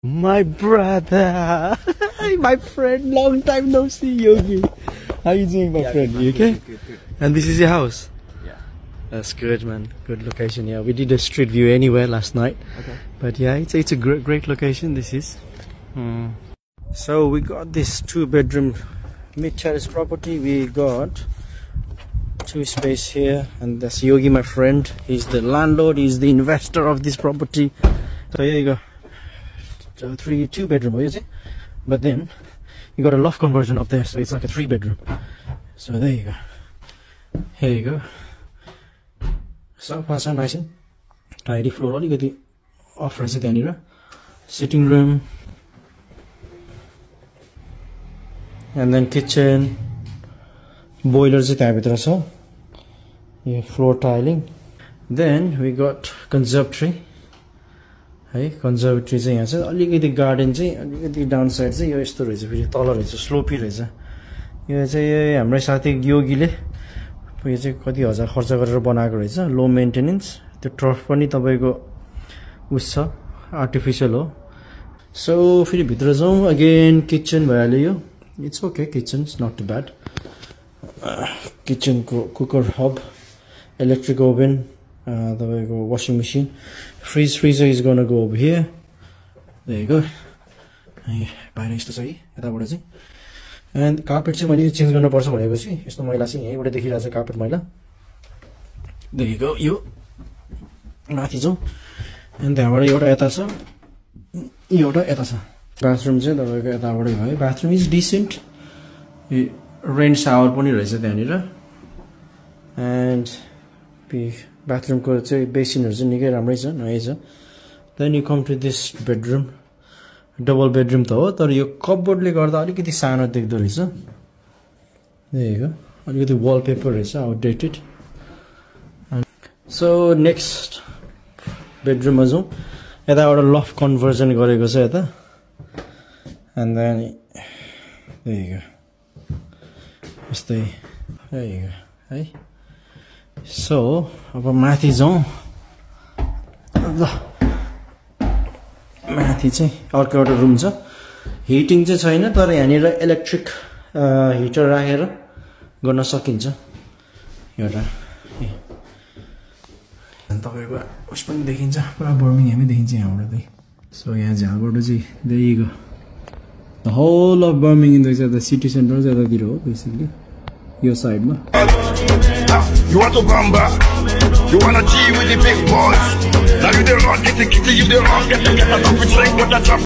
My brother, my friend, long time no see, Yogi. How you doing, my friend? You okay? Good. And this is your house? Yeah. That's good, man. Good location. Yeah, we did a street view anywhere last night. Okay. But yeah, it's a great location. This is. So we got this 2-bedroom mid-terrace property. We got 2 space here, and that's Yogi, my friend. He's the landlord. He's the investor of this property. So here you go. 2-bedroom, is it? But then you got a loft conversion up there, so it's like a 3-bedroom. So there you go. Here you go. So pass on nice and tidy floor. All you got the offers it anywhere. Sitting room, and then kitchen. Boilers it so yeah, floor tiling. Then we got conservatory. है कन्जर्भेटरी चाहिँ यहाँ छ अलिकति garden चाहिँ अलिकति down side चाहिँ यो यस्तो रहेछ फेरि तल रहेछ स्लोपी रहेछ यो चाहिँ हाम्रो साथी योगीले यो चाहिँ कति हजार खर्च गरेर बनाएको रहेछ लो मेन्टेनेन्स त्यो टर्फ पनि तपाईको उस छ आर्टिफिशियल हो सो फेरि भित्र जाउँ अगेन किचन भइहाल्यो यो it's okay kitchen is not too bad kitchen को कुकर हब इलेक्ट्रिक ओभन तपाईँको washing machine freezer is gonna go over here there you go बाहिर यस्तो छ है यताबाट चाहिँ एन्ड कार्पेट चाहिँ मैले चेन्ज गर्न पर्छ भनेपछि यस्तो मैला चाहिँ यहीँबाट देखिरहेछ कार्पेट मैला there you go यो माथि जाउँ एन्ड त्यहाँबाट एउटा यता छ एउटा यता छ बाथरुम चाहिँ तपाईको यताबाटै भयो bathroom is decent rain shower पनि रहेछ त्यहाँनिर एन्ड bathroom को चाहिँ बेसिनहरु चाहिँ निकै राम्रै छ नयाँ छ then you come to this bedroom double bedroom त हो तर यो कपबोर्डले गर्दा अलिकति सानो देख्दो रहेछ देखेको अलिकति वलपेपर रहेछ आउटडेटेड सो नेक्स्ट बेडरुममा जाउँ यताबाट लफ्ट कन्भर्जन गरेको छ यता एन्ड देन देखेको यस्तै देखेको है सो अब माथि जाउँ ल माथि चाहिँ अर्को एउटा रुम छ हिटिङ चाहिँ छैन तर यहाँनिर इलेक्ट्रिक हिटर राखेर गर्न सकिन्छ एउटा तपाईको उस पनि देखिन्छ पुरा बर्मिङहामै देखिन्छ यहाँबाट चाहिँ सो यहाँ झ्यालबाट चाहिँ देखिको द होल अफ बर्मिङ देख्छ द सिटी सेन्टर चाहिँ यतातिर हो बेसिकली यो साइडमा You want to bamba? You wanna G with the big boys? Now you the wrong, get the you the wrong, get the top, it's like what that's up.